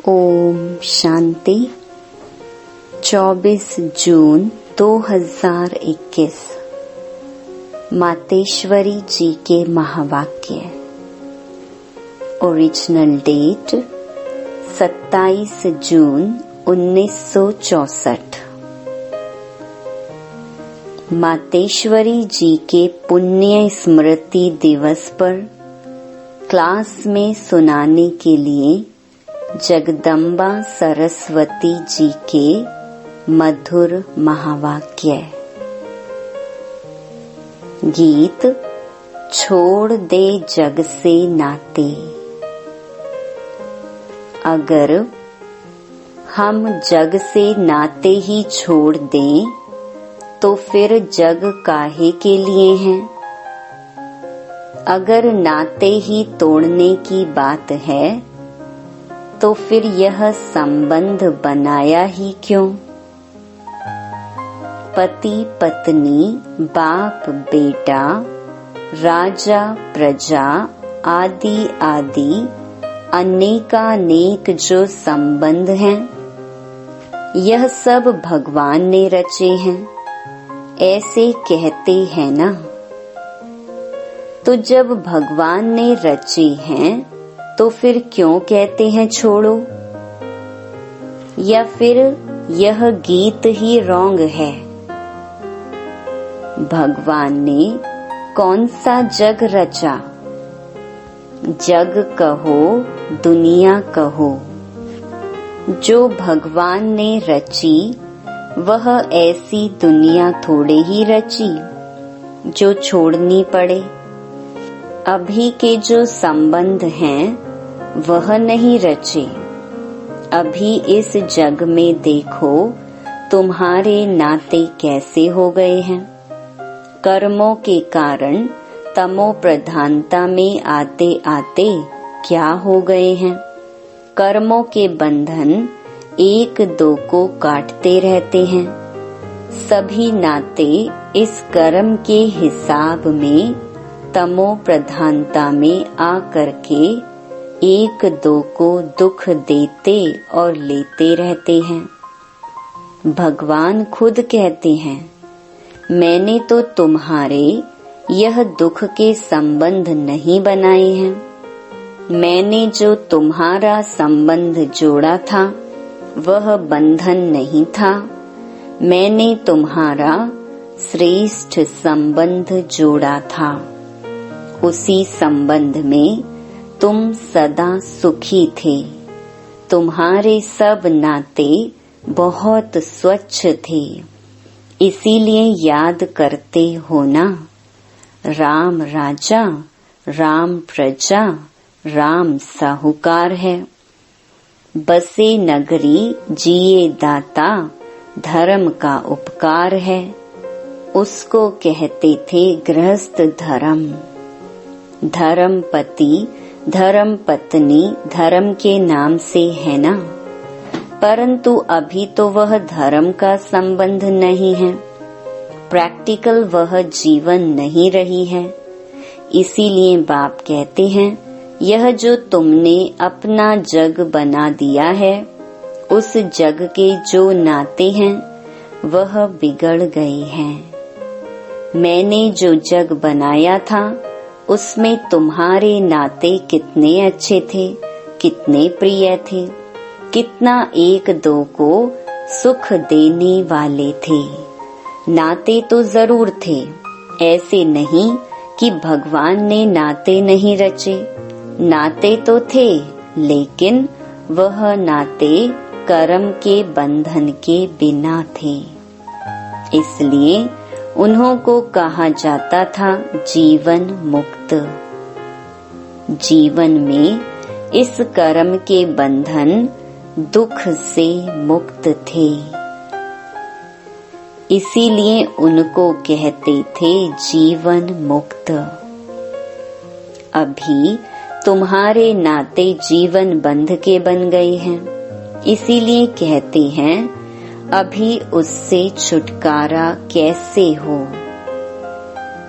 ओम शांति। 24 जून 2021 मातेश्वरी जी के महावाक्य। Original date 27 जून 1964। मातेश्वरी जी के पुण्य स्मृति दिवस पर क्लास में सुनाने के लिए जगदम्बा सरस्वती जी के मधुर महावाक्य। गीत छोड़ दे जग से नाते। अगर हम जग से नाते ही छोड़ दें तो फिर जग काहे के लिए हैं। अगर नाते ही तोड़ने की बात है तो फिर यह संबंध बनाया ही क्यों। पति पत्नी, बाप बेटा, राजा प्रजा आदि आदि अनेकानेक जो संबंध हैं, यह सब भगवान ने रचे हैं, ऐसे कहते हैं ना। तो जब भगवान ने रचे हैं तो फिर क्यों कहते हैं छोड़ो। या फिर यह गीत ही रॉन्ग है। भगवान ने कौन सा जग रचा। जग कहो दुनिया कहो, जो भगवान ने रची वह ऐसी दुनिया थोड़े ही रची जो छोड़नी पड़े। अभी के जो संबंध हैं वह नहीं रचे। अभी इस जग में देखो तुम्हारे नाते कैसे हो गए हैं। कर्मों के कारण तमो प्रधानता में आते आते क्या हो गए हैं। कर्मों के बंधन एक दो को काटते रहते हैं। सभी नाते इस कर्म के हिसाब में तमो प्रधानता में आकर के एक दो को दुख देते और लेते रहते हैं। भगवान खुद कहते हैं, मैंने तो तुम्हारे यह दुख के संबंध नहीं बनाए हैं। मैंने जो तुम्हारा संबंध जोड़ा था वह बंधन नहीं था। मैंने तुम्हारा श्रेष्ठ संबंध जोड़ा था। उसी संबंध में तुम सदा सुखी थे। तुम्हारे सब नाते बहुत स्वच्छ थे। इसीलिए याद करते हो ना। राम राजा, राम प्रजा, राम साहूकार है। बसे नगरी जिए दाता, धर्म का उपकार है। उसको कहते थे गृहस्थ धर्म। धर्म पति धर्म पत्नी धर्म के नाम से है ना, परंतु अभी तो वह धर्म का संबंध नहीं है। प्रैक्टिकल वह जीवन नहीं रही है। इसीलिए बाप कहते हैं, यह जो तुमने अपना जग बना दिया है, उस जग के जो नाते हैं वह बिगड़ गए हैं। मैंने जो जग बनाया था उसमें तुम्हारे नाते कितने अच्छे थे, कितने प्रिय थे, कितना एक दो को सुख देने वाले थे। नाते तो जरूर थे। ऐसे नहीं कि भगवान ने नाते नहीं रचे। नाते तो थे, लेकिन वह नाते कर्म के बंधन के बिना थे। इसलिए उन्हों को कहा जाता था जीवन मुक्त। जीवन में इस कर्म के बंधन दुख से मुक्त थे। इसीलिए उनको कहते थे जीवन मुक्त। अभी तुम्हारे नाते जीवन बंध के बन गए हैं। इसीलिए कहते हैं, अभी उससे छुटकारा कैसे हो।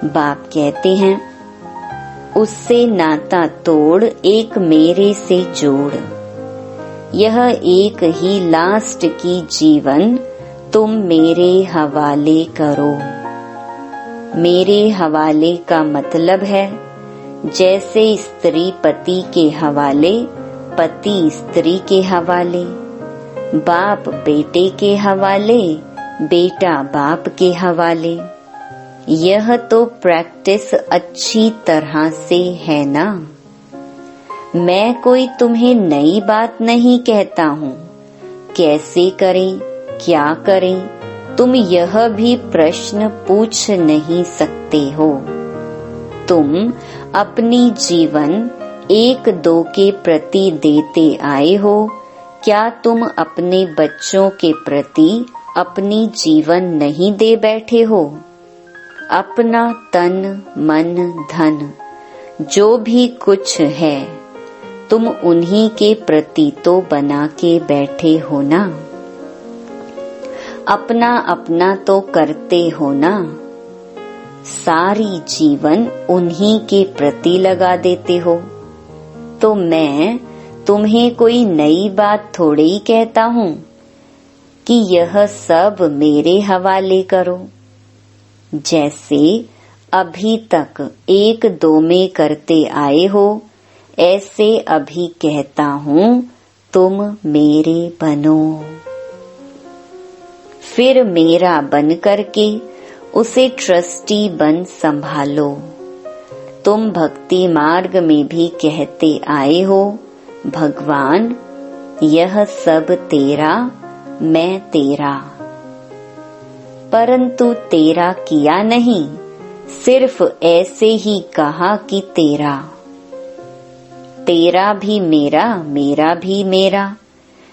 बाप कहते हैं, उससे नाता तोड़ एक मेरे से जोड़। यह एक ही लास्ट की जीवन तुम मेरे हवाले करो। मेरे हवाले का मतलब है जैसे स्त्री पति के हवाले, पति स्त्री के हवाले, बाप बेटे के हवाले, बेटा बाप के हवाले। यह तो प्रैक्टिस अच्छी तरह से है ना। मैं कोई तुम्हें नई बात नहीं कहता हूँ। कैसे करें, क्या करें, तुम यह भी प्रश्न पूछ नहीं सकते हो। तुम अपनी जीवन एक दो के प्रति देते आए हो। क्या तुम अपने बच्चों के प्रति अपनी जीवन नहीं दे बैठे हो? अपना तन मन धन जो भी कुछ है तुम उन्हीं के प्रति तो बना के बैठे हो ना। अपना अपना तो करते हो ना। सारी जीवन उन्हीं के प्रति लगा देते हो। तो मैं तुम्हें कोई नई बात थोड़े ही कहता हूँ कि यह सब मेरे हवाले करो। जैसे अभी तक एक दो में करते आए हो, ऐसे अभी कहता हूँ तुम मेरे बनो। फिर मेरा बन करके उसे ट्रस्टी बन संभालो। तुम भक्ति मार्ग में भी कहते आए हो, भगवान यह सब तेरा, मैं तेरा। परंतु तेरा किया नहीं, सिर्फ ऐसे ही कहा कि तेरा। तेरा भी मेरा, मेरा भी मेरा,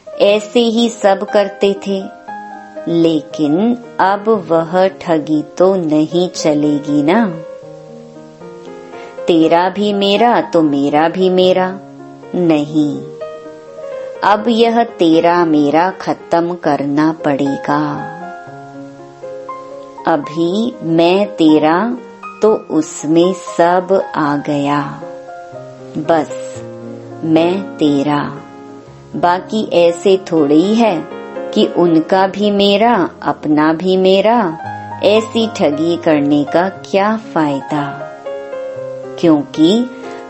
ऐसे ही सब करते थे। लेकिन अब वह ठगी तो नहीं चलेगी ना। तेरा भी मेरा तो मेरा भी मेरा नहीं। अब यह तेरा मेरा खत्म करना पड़ेगा। अभी मैं तेरा तो उसमें सब आ गया। बस मैं तेरा। बाकी ऐसे थोड़ी ही है कि उनका भी मेरा, अपना भी मेरा। ऐसी ठगी करने का क्या फायदा? क्योंकि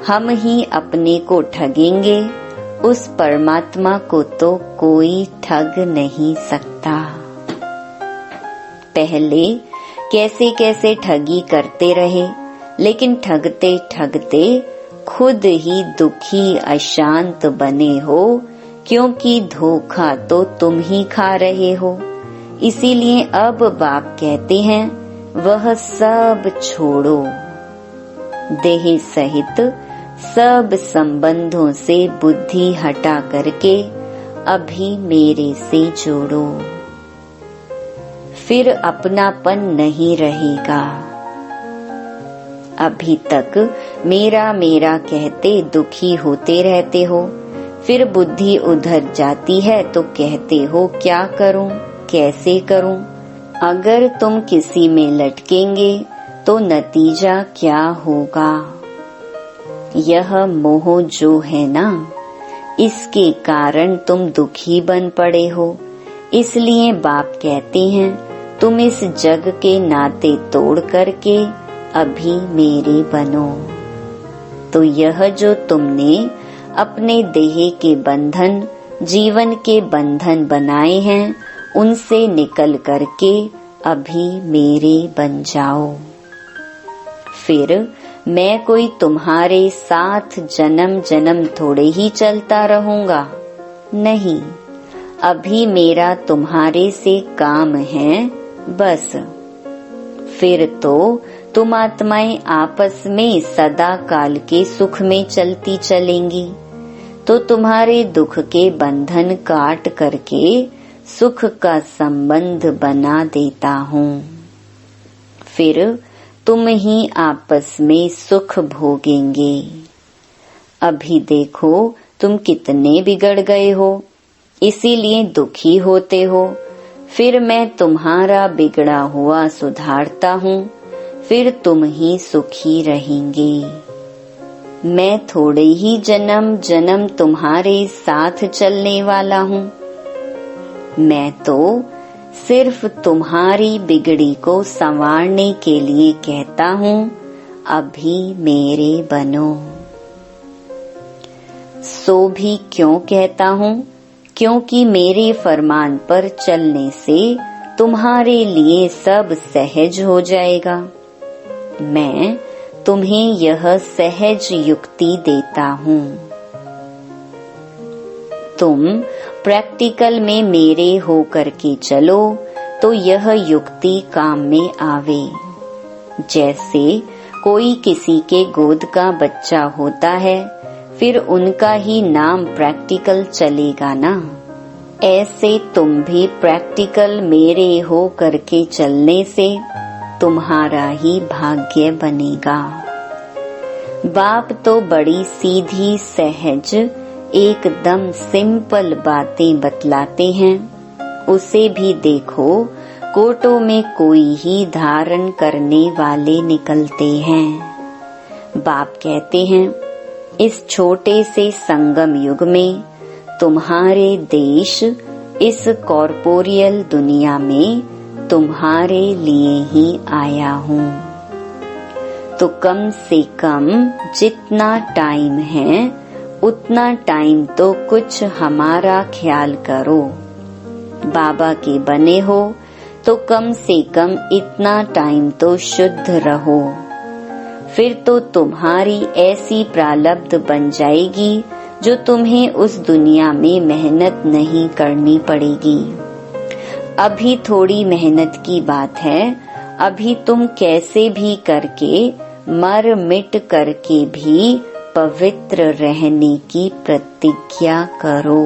हम ही अपने को ठगेंगे, उस परमात्मा को तो कोई ठग नहीं सकता। पहले कैसे कैसे ठगी करते रहे, लेकिन ठगते ठगते खुद ही दुखी अशांत बने हो, क्योंकि धोखा तो तुम ही खा रहे हो। इसीलिए अब बाप कहते हैं वह सब छोड़ो। देह सहित सब संबंधों से बुद्धि हटा करके अभी मेरे से जोड़ो। फिर अपनापन नहीं रहेगा। अभी तक मेरा मेरा कहते दुखी होते रहते हो, फिर बुद्धि उधर जाती है तो कहते हो क्या करूं, कैसे करूं। अगर तुम किसी में लटकेंगे तो नतीजा क्या होगा? यह मोह जो है ना, इसके कारण तुम दुखी बन पड़े हो। इसलिए बाप कहते हैं तुम इस जग के नाते तोड़ करके अभी मेरे बनो। तो यह जो तुमने अपने देह के बंधन, जीवन के बंधन बनाए हैं, उनसे निकल करके अभी मेरे बन जाओ। फिर मैं कोई तुम्हारे साथ जन्म जन्म थोड़े ही चलता रहूंगा। नहीं, अभी मेरा तुम्हारे से काम है बस। फिर तो तुम आत्माएं आपस में सदा काल के सुख में चलती चलेंगी। तो तुम्हारे दुख के बंधन काट करके सुख का संबंध बना देता हूँ। फिर तुम ही आपस में सुख भोगेंगे। अभी देखो तुम कितने बिगड़ गए हो, इसीलिए दुखी होते हो। फिर मैं तुम्हारा बिगड़ा हुआ सुधारता हूँ, फिर तुम ही सुखी रहेंगे। मैं थोड़े ही जन्म जन्म तुम्हारे साथ चलने वाला हूँ। मैं तो सिर्फ तुम्हारी बिगड़ी को संवारने के लिए कहता हूँ, अभी मेरे बनो। सो भी क्यों कहता हूँ? क्योंकि मेरे फरमान पर चलने से तुम्हारे लिए सब सहज हो जाएगा। मैं तुम्हें यह सहज युक्ति देता हूँ। तुम प्रैक्टिकल में मेरे होकर के चलो तो यह युक्ति काम में आवे। जैसे कोई किसी के गोद का बच्चा होता है, फिर उनका ही नाम प्रैक्टिकल चलेगा ना। ऐसे तुम भी प्रैक्टिकल मेरे हो करके चलने से तुम्हारा ही भाग्य बनेगा। बाप तो बड़ी सीधी सहज एकदम सिंपल बातें बतलाते हैं। उसे भी देखो, कोटों में कोई ही धारण करने वाले निकलते हैं। बाप कहते हैं, इस छोटे से संगम युग में तुम्हारे देश इस कॉर्पोरियल दुनिया में तुम्हारे लिए ही आया हूँ। तो कम से कम जितना टाइम है उतना टाइम तो कुछ हमारा ख्याल करो। बाबा के बने हो तो कम से कम इतना टाइम तो शुद्ध रहो। फिर तो तुम्हारी ऐसी प्रारब्ध बन जाएगी जो तुम्हें उस दुनिया में मेहनत नहीं करनी पड़ेगी। अभी थोड़ी मेहनत की बात है। अभी तुम कैसे भी करके मर मिट करके भी पवित्र रहने की प्रतिज्ञा करो।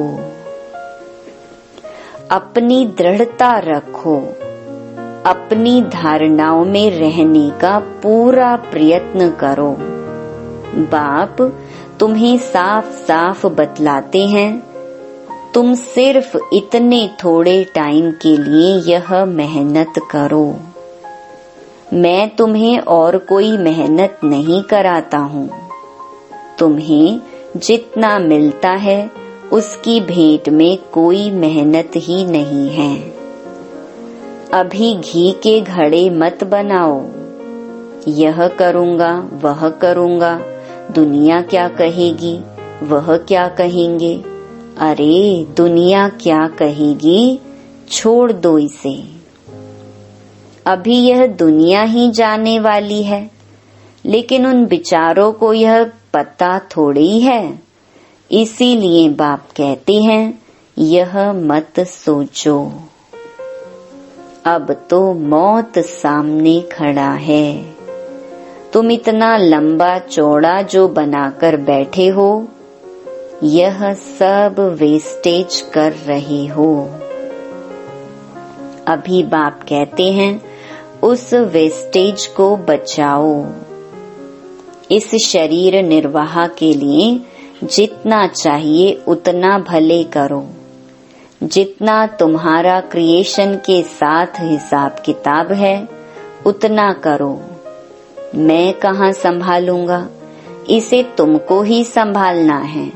अपनी दृढ़ता रखो। अपनी धारणाओं में रहने का पूरा प्रयत्न करो। बाप तुम्हें साफ साफ बतलाते हैं, तुम सिर्फ इतने थोड़े टाइम के लिए यह मेहनत करो। मैं तुम्हें और कोई मेहनत नहीं कराता हूँ। तुम्हें जितना मिलता है उसकी भेंट में कोई मेहनत ही नहीं है। अभी घी के घड़े मत बनाओ। यह करूँगा, वह करूँगा, दुनिया क्या कहेगी, वह क्या कहेंगे। अरे दुनिया क्या कहेगी, छोड़ दो इसे। अभी यह दुनिया ही जाने वाली है, लेकिन उन बिचारों को यह पता थोड़ी है। इसीलिए बाप कहते हैं, यह मत सोचो। अब तो मौत सामने खड़ा है। तुम इतना लंबा चौड़ा जो बनाकर बैठे हो, यह सब वेस्टेज कर रहे हो। अभी बाप कहते हैं, उस वेस्टेज को बचाओ। इस शरीर निर्वाह के लिए जितना चाहिए उतना भले करो। जितना तुम्हारा क्रिएशन के साथ हिसाब किताब है उतना करो। मैं कहाँ संभालूंगा, इसे तुमको ही संभालना है।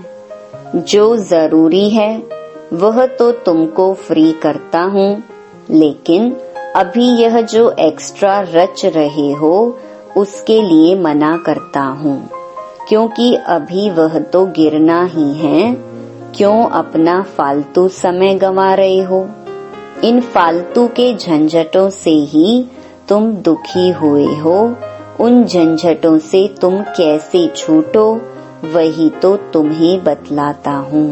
जो जरूरी है वह तो तुमको फ्री करता हूँ, लेकिन अभी यह जो एक्स्ट्रा रच रहे हो उसके लिए मना करता हूँ, क्योंकि अभी वह तो गिरना ही है। क्यों अपना फालतू समय गंवा रहे हो? इन फालतू के झंझटों से ही तुम दुखी हुए हो। उन झंझटों से तुम कैसे छूटो वही तो तुम्हें बतलाता हूँ।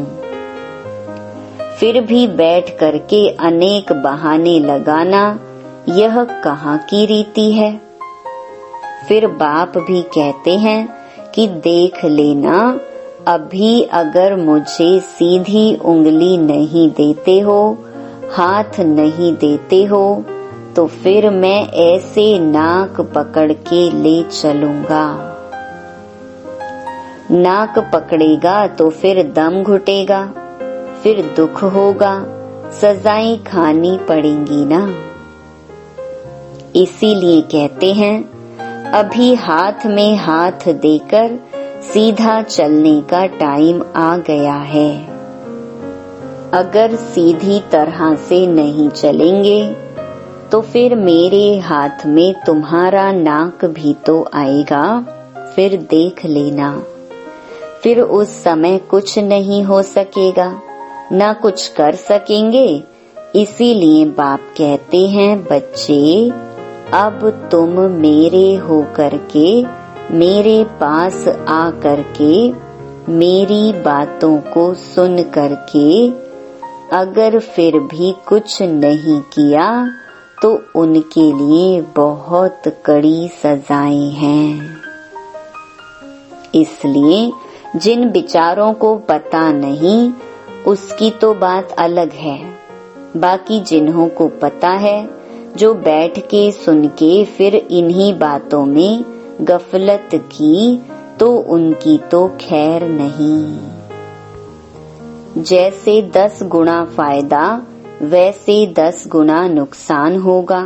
फिर भी बैठ करके अनेक बहाने लगाना यह कहाँ की रीति है। फिर बाप भी कहते हैं कि देख लेना, अभी अगर मुझे सीधी उंगली नहीं देते हो, हाथ नहीं देते हो, तो फिर मैं ऐसे नाक पकड़ के ले चलूंगा। नाक पकड़ेगा तो फिर दम घुटेगा, फिर दुख होगा, सजाएं खानी पड़ेंगी ना। इसीलिए कहते हैं, अभी हाथ में हाथ देकर सीधा चलने का टाइम आ गया है। अगर सीधी तरह से नहीं चलेंगे तो फिर मेरे हाथ में तुम्हारा नाक भी तो आएगा, फिर देख लेना। फिर उस समय कुछ नहीं हो सकेगा, ना कुछ कर सकेंगे। इसीलिए बाप कहते हैं, बच्चे अब तुम मेरे हो करके, मेरे पास आ करके, मेरी बातों को सुन करके अगर फिर भी कुछ नहीं किया तो उनके लिए बहुत कड़ी सजाएं हैं। इसलिए जिन विचारों को पता नहीं उसकी तो बात अलग है, बाकी जिन्हों को पता है, जो बैठ के सुन के फिर इन्हीं बातों में गफलत की, तो उनकी तो खैर नहीं। जैसे 10 गुना फायदा वैसे 10 गुना नुकसान होगा।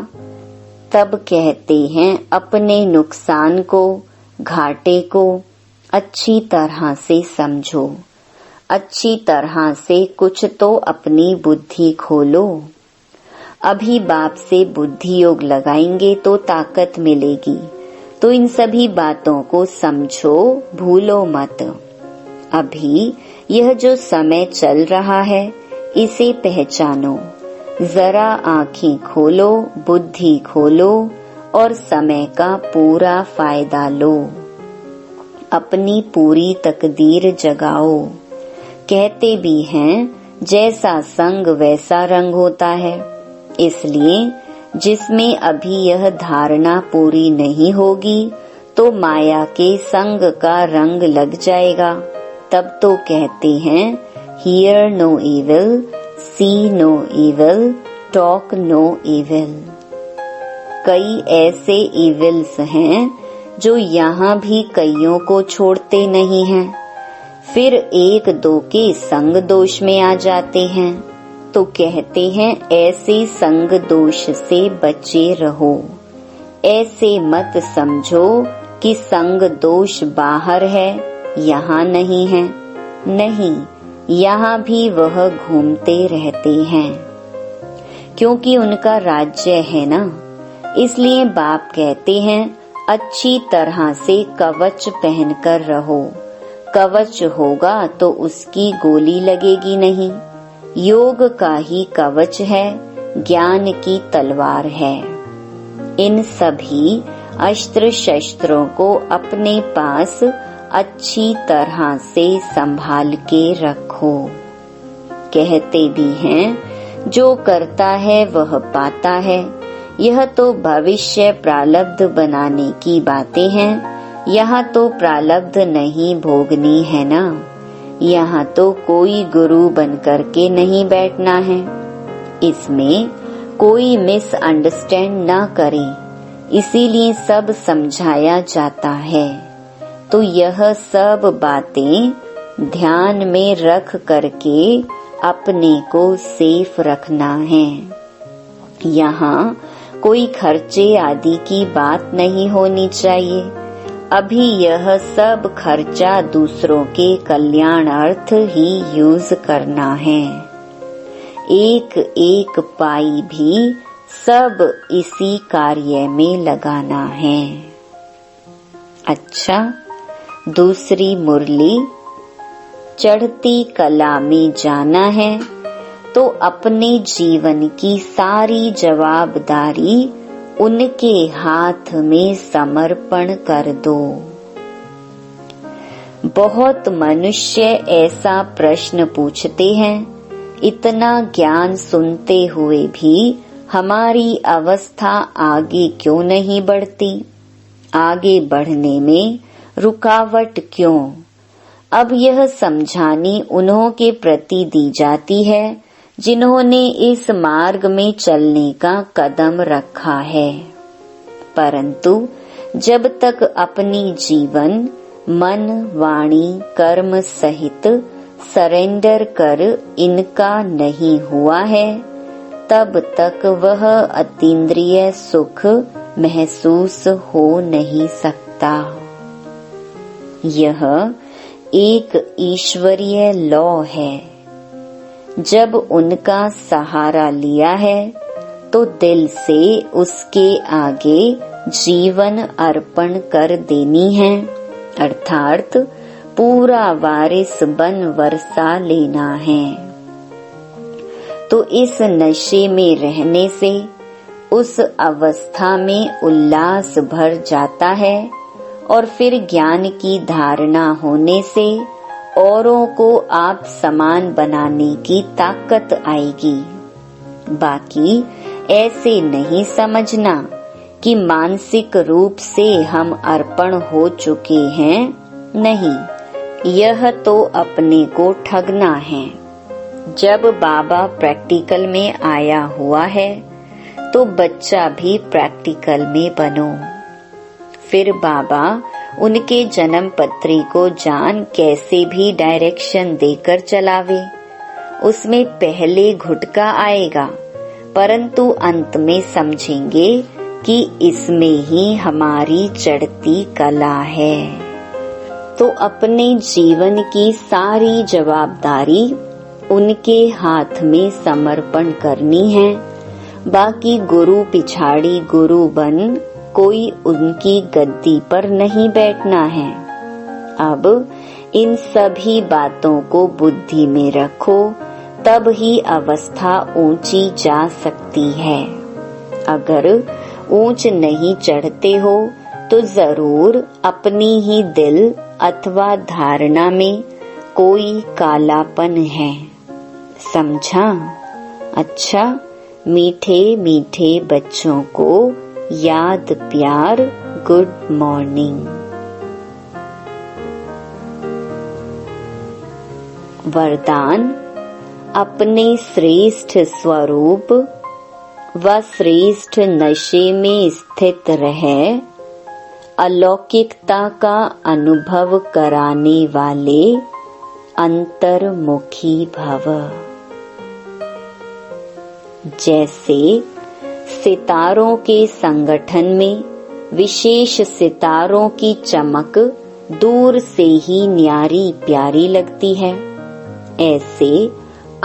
तब कहते हैं अपने नुकसान को, घाटे को अच्छी तरह से समझो, अच्छी तरह से कुछ तो अपनी बुद्धि खोलो। अभी बाप से बुद्धि योग लगाएंगे तो ताकत मिलेगी। तो इन सभी बातों को समझो, भूलो मत। अभी यह जो समय चल रहा है इसे पहचानो, जरा आँखें खोलो, बुद्धि खोलो और समय का पूरा फायदा लो। अपनी पूरी तकदीर जगाओ। कहते भी हैं जैसा संग वैसा रंग होता है। इसलिए जिसमें अभी यह धारणा पूरी नहीं होगी तो माया के संग का रंग लग जाएगा। तब तो कहते हैं hear no evil, see no evil, talk no evil। कई ऐसे इविल्स हैं जो यहाँ भी कईयों को छोड़ते नहीं हैं, फिर एक दो के संग दोष में आ जाते हैं। तो कहते हैं ऐसे संग दोष से बचे रहो। ऐसे मत समझो कि संग दोष बाहर है, यहाँ नहीं है। नहीं, यहाँ भी वह घूमते रहते हैं, क्योंकि उनका राज्य है ना। इसलिए बाप कहते हैं अच्छी तरह से कवच पहनकर रहो। कवच होगा तो उसकी गोली लगेगी नहीं। योग का ही कवच है, ज्ञान की तलवार है। इन सभी अस्त्र शस्त्रों को अपने पास अच्छी तरह से संभाल के रखो। कहते भी हैं जो करता है वह पाता है। यह तो भविष्य प्रारब्ध बनाने की बातें हैं। यहाँ तो प्रारब्ध नहीं भोगनी है ना। यहाँ तो कोई गुरु बन करके नहीं बैठना है। इसमें कोई मिसअंडरस्टैंड ना करे, इसीलिए सब समझाया जाता है। तो यह सब बातें ध्यान में रख करके अपने को सेफ रखना है। यहाँ कोई खर्चे आदि की बात नहीं होनी चाहिए। अभी यह सब खर्चा दूसरों के कल्याणार्थ ही यूज करना है। एक एक पाई भी सब इसी कार्य में लगाना है। अच्छा, दूसरी मुरली। चढ़ती कला में जाना है तो अपने जीवन की सारी जवाबदारी उनके हाथ में समर्पण कर दो। बहुत मनुष्य ऐसा प्रश्न पूछते हैं, इतना ज्ञान सुनते हुए भी हमारी अवस्था आगे क्यों नहीं बढ़ती? आगे बढ़ने में रुकावट क्यों? अब यह समझानी उन्हों के प्रति दी जाती है जिन्होंने इस मार्ग में चलने का कदम रखा है। परंतु जब तक अपनी जीवन मन वाणी कर्म सहित सरेंडर कर इनका नहीं हुआ है, तब तक वह अतीन्द्रिय सुख महसूस हो नहीं सकता। यह एक ईश्वरीय लॉ है। जब उनका सहारा लिया है तो दिल से उसके आगे जीवन अर्पण कर देनी है, अर्थात पूरा वारिस बन वर्षा लेना है। तो इस नशे में रहने से उस अवस्था में उल्लास भर जाता है और फिर ज्ञान की धारणा होने से औरों को आप समान बनाने की ताकत आएगी। बाकी ऐसे नहीं समझना कि मानसिक रूप से हम अर्पण हो चुके हैं, नहीं, यह तो अपने को ठगना है। जब बाबा प्रैक्टिकल में आया हुआ है तो बच्चा भी प्रैक्टिकल में बनो। फिर बाबा उनके जन्म पत्री को जान कैसे भी डायरेक्शन देकर चलावे। उसमें पहले घुटका आएगा, परंतु अंत में समझेंगे कि इसमें ही हमारी चढ़ती कला है। तो अपने जीवन की सारी जवाबदारी उनके हाथ में समर्पण करनी है। बाकी गुरु पिछाड़ी गुरु बन कोई उनकी गद्दी पर नहीं बैठना है। अब इन सभी बातों को बुद्धि में रखो, तब ही अवस्था ऊंची जा सकती है। अगर ऊंच नहीं चढ़ते हो तो जरूर अपनी ही दिल अथवा धारणा में कोई कालापन है, समझा? अच्छा, मीठे मीठे बच्चों को याद प्यार, गुड मॉर्निंग। वरदान: अपने श्रेष्ठ स्वरूप व श्रेष्ठ नशे में स्थित रहे अलौकिकता का अनुभव कराने वाले अंतर्मुखी भव। जैसे सितारों के संगठन में विशेष सितारों की चमक दूर से ही न्यारी प्यारी लगती है, ऐसे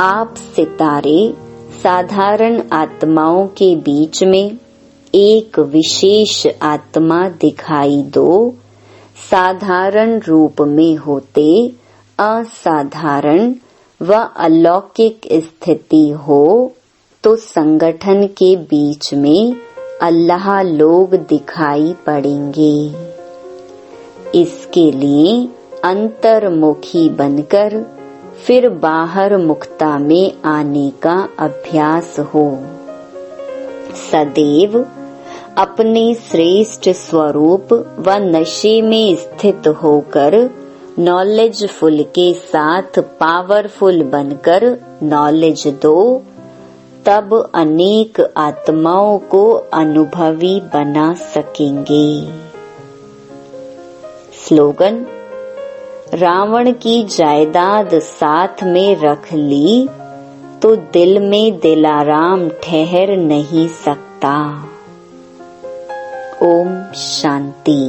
आप सितारे साधारण आत्माओं के बीच में एक विशेष आत्मा दिखाई दो। साधारण रूप में होते असाधारण व अलौकिक स्थिति हो तो संगठन के बीच में अल्लाह लोग दिखाई पड़ेंगे। इसके लिए अंतर्मुखी बनकर फिर बाहर मुक्ता में आने का अभ्यास हो। सदैव अपने श्रेष्ठ स्वरूप व नशे में स्थित होकर नॉलेजफुल के साथ पावरफुल बनकर नॉलेज दो, तब अनेक आत्माओं को अनुभवी बना सकेंगे। स्लोगन: रावण की जायदाद साथ में रख ली तो दिल में दिलाराम ठहर नहीं सकता। ओम शांति।